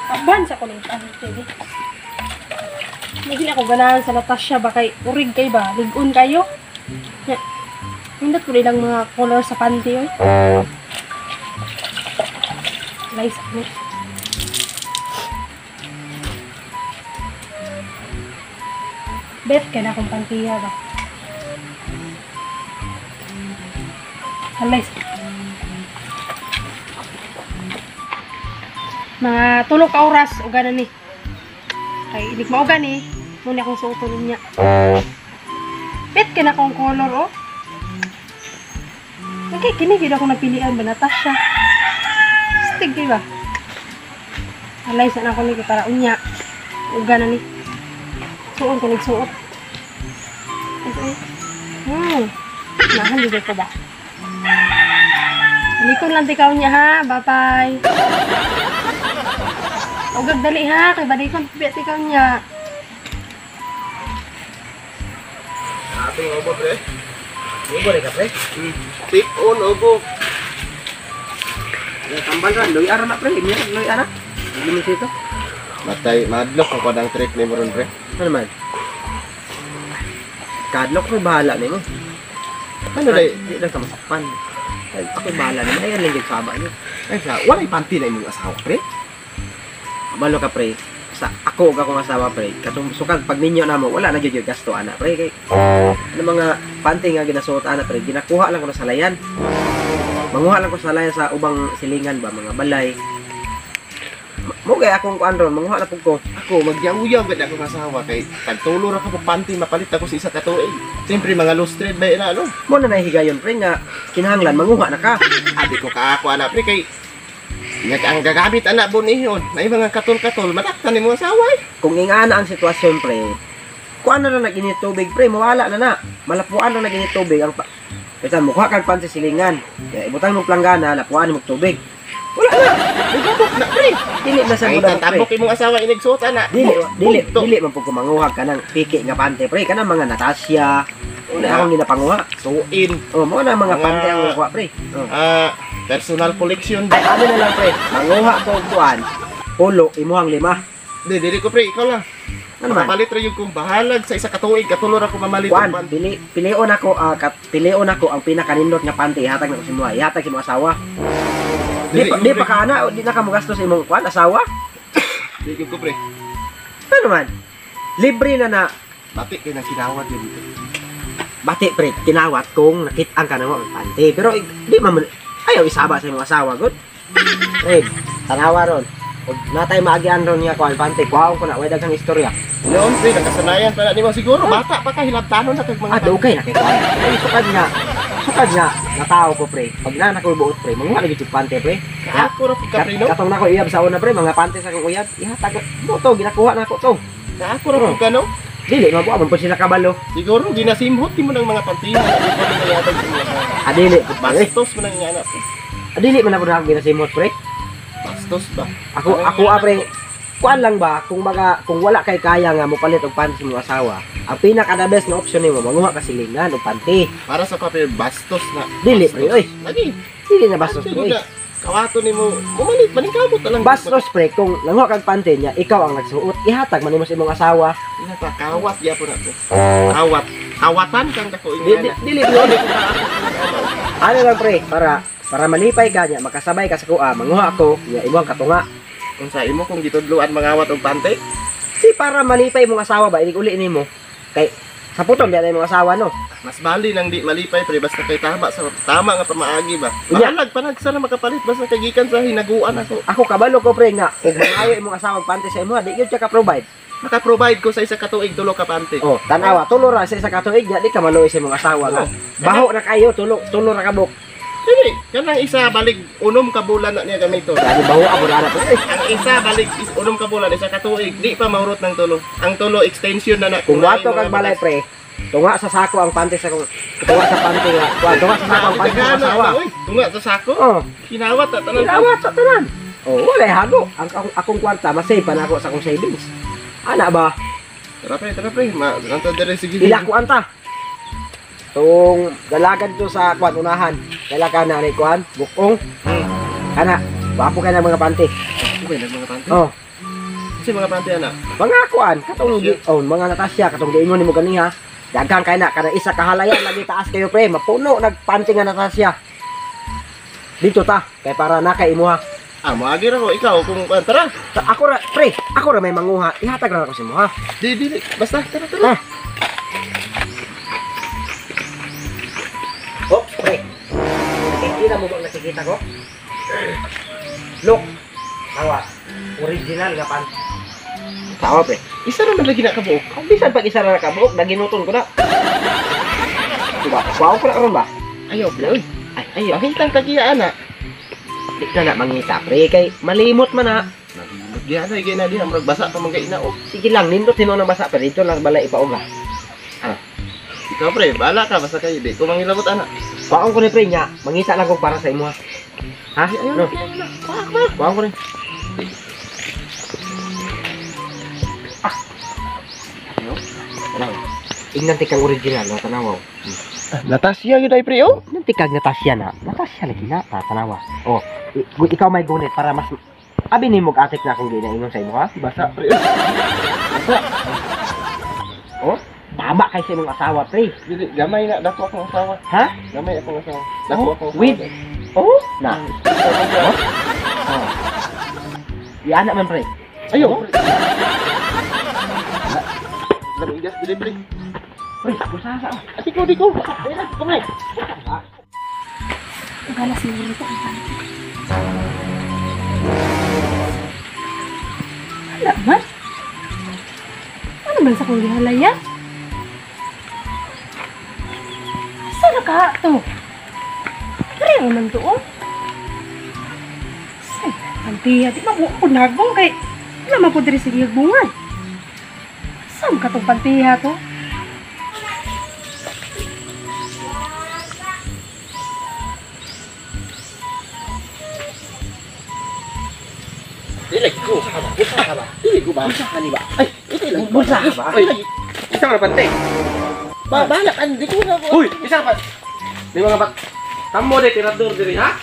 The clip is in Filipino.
Advance ako ng TV. Hindi ako ganahan sa Natasha ba kay urig kay ba? Ligon kayo? Hindi ko nilang mga color sa panty oy. Nice ako. Bet kaya na akong pantiya ba? Halay. Mga tulog ka oras o gana ni. Kay inig mauga ni. Muna akong suutunin niya. Bet kaya na akong color oh. Okay, kinigid ako napilian ba Natasha? Stig di ba? Halay sana ako ni para unya. Uga na ni. Suot ko nagsuot. Nahan dito ko ba? Likod lang tikaw niya ha. Bye-bye. Ugag dali ha. Kay badikon tikaw niya. Ating obo pre. Obo rin ka pre? Tip on obo. Tambal rin. Loy ara na pre. Loy ara. Hindi mo sito. Matay, madlock ako ng trick ni Moron pre. Ano naman? Kadlock mo bahala ni mo. Ano day? Hindi lang ka masakpan. Ay, ako bahala ni mo. Ayan lang yung saba niyo. Ay sa, wala yung panty na imong asawa pre. Balo ka pre. Sa ako ug akong asawa pre. Katong sukag pag ninyo na mo, wala na gyud yung gasto ana pre. Kay ano mga panty nga ginasuot ana pre, ginakuha lang ko sa layan. Manguha lang ko sa layan sa ubang silingan ba, mga balay. Mo kay akong kuan ron, manguha na pug ko. Ako magyaw-yaw gid ako ng asawa kay tagtulo ra ka pag panty mapalit ako sa isa ka tuig. Siyempre mga loose thread ba na ano. Mo na nahigayon pre nga kinahanglan manguha na ka. Abi ko kaako ana pre kay ang gagamit anak bonihon. May mga katol-katol madaktan ni mo asawa eh. Kung ingana ang sitwasyon pre, kuan na lang naginit tubig pre, mawala na na. Malapuan na naginit tubig ang Kaya mo kuha kag panty silingan. Kaya ibutang mo planggana, lapuan mo tubig. Wala na. Nagabok na pre. Dili na sa Ay muda pre. tatabok imong asawa inigsuot ana. Dili man pug kumanguhag kanang piki nga pante pre, kanang mga Natasha. Una akong ginapanguha. Suin. Oh, mo na mga pante ang kuha pre. Oh. Personal collection. Ay, ano na lang pre, manguha ko og kuan. Pulo imuhang 5. Dili ko pre, ikaw lang. Ano man? Palit ra yung kung bahalag sa isa ka tuig katulor ako mamalit Kuan, og pilion ako ang pinakanindot nga pante ihatag na ko si mo. Ihatag si mo asawa. Di pa ka ana, di na ka mogastos sa imong kuan asawa. Dili ko pre. Ano man? Libre na Bati kay nang kinawat yun dito. bati pre, kinawat kung nakit-ang ka na mo ang pante. Pero di man ayaw isaba sa imong asawa gud. Eh, tanawa ron. Ug natay maagian ron nga kuan pante, kuhaon ko na way daghang istorya. Noon pre, nakasanayan pa na nimo siguro bata pa ka hilabtanon na kag mga Okay na kay kuan. Ay sukad nga na tao ko pre. Pag na ko buot pre, manguha lagi yung pante pre. Ako ra pika pre no. Katong nako iyab sa una pre, mga pante sa kong uyab. Ihatag mo to, ginakuha na ko to. Ako ra pika no. Dili mabuha man po sila kabalo. Siguro ginasimhot mo ng mga pantingan di ko na yatag sa mga. Adili po ba? Bastos mo nang anak. Adili man ako na ginasimot pre. Bastos ba? Ako pre. Kuan lang ba kung wala kay kaya nga mo palit og panty sa imong asawa. Ang pinaka the best na option nimo manguha ka silingan og panty. Para sa papel bastos na. Dili pre oy. Lagi. Dili na bastos pre. Kawato nimo, mumalit maningkamot na lang. Bastos pre kung nanguha kag panty niya, ikaw ang nagsuot. Ihatag man nimo sa imong asawa. Ina pa kawat gyapon nato. Kawatan kang dako Dili ano lang pre, para malipay ka niya, makasabay ka sa kuha, manguha ako, niya imo ang katunga. Kung sa imo kung gitudloan mangawat og pante, Si para malipay mong asawa ba, inig uli nimo. Kay sa puton di na imong asawa no. mas bali nang di malipay pre basta kay tama nga pamaagi ba. Iya. Mahalag pa nagsara makapalit basta kay gikan sa hinaguan ako. Ako kabalo ko pre nga, kung maayo imong asawa pante sa imo, di gyud siya ka provide. Naka-provide ko sa isa ka tuig tulo ka pante. Oh, tanawa, tulo ra sa isa ka tuig, di ka maluoy sa imong asawa nga. Baho na kayo, tulo ra ka buk. Dili, kanang isa balik unom ka bulan na niya gamito. Dali baho abo na pre. Ang isa balik unom ka bulan isa ka tuig, di pa maurot ng tulo. Ang tulo extension na na. Kung wato kag balay pre, tunga sa sako ang pante sa tunga sa pante nga. Tunga sa sako ang pante sa asawa. Tunga sa sako. Oh, Kinawat ta tanan. kinawat sa tanan. Oh, wala hago. Akong kwarta masay pa na ako sa akong savings. Ana ba? Tara pre. Nanto dire sige. Ila ko anta. Tung dalagan to sa kwan unahan. Dalagan na ni kwan, bukong. Kana, wapo ka ng mga pante. ba yung mga panty? Oh, Kasi mga panty anak. mga kuan, katong oh, mga Natasha, katong giingon nimo ganiha. Daghang kay na kada isa kahalayan lagi taas kayo pre, mapuno nagpanty nga Natasha. Dito ta, kay para na kay imuha. Ah, maagi ra ko ikaw kung tara. Ako ra pre, ako ra may manguha. Ihatag ra ako sa imo ha. Di. Basta tara. Ah. Oh, pre. Nakikita mo ba nakikita ko? Look. Tawa. Original nga pan. Tawa pre. Isa naman lagi na kabuok. Ang bisan pag isa ra nakabuok, naginuton ko na. Diba? Wow ko na karon ba? Ayaw, pre. Uy. Ay, ayaw. Pakitang kagiya anak. Di ka na mangita pre, kay malimot man na. Diyan na igay na diha murag basa pa man kay inaog. Sige lang, nindot tino na basa pero dito lang bala ipauga. Ikaw pre, bala ka basta kay di ko mangilabot anak. Kuhaan ko ni pre nya, mangita lang ko para sa imo ha. Ha? Ayaw No. na. Kuhaan ko ni. Ano? Ingnan tikang original na tanawa. Natasya yun ay pre oh. Ingnan tikang Natasha na. Natasha lagi na tanawa. Oh, ikaw may gunit para mas abi ni mo atik na kung ginaingon sa imo ha. Basa pre. Oh, tama kay sa imong asawa pre. Dili gamay na dako akong asawa. Ha? Gamay akong asawa. Dako Oh, akong asawa. with oh, na. Oh. Di anak man pre. Ayaw. Labigas dili pre. Pre, busasa. Ati ko di ko. Ayun, kumay. Galas mo rito ang panty. Wala man. Ano man sa kong gihalaya? Saan na ka to? Kaya naman to oh. Saan? Pantiya, di ba ko nagbong kay wala man po diri sa gigbungan. Saan ka tong pantiya to? Dili ko. Busa ba? Dili ko ba? Busa ka ni ba? Ay, ito lang. Busa ka ba? Ay, isang rapante. Balak, di ko na. Uy, isa pa. Di mga bat. Tamo de tirador diri ha?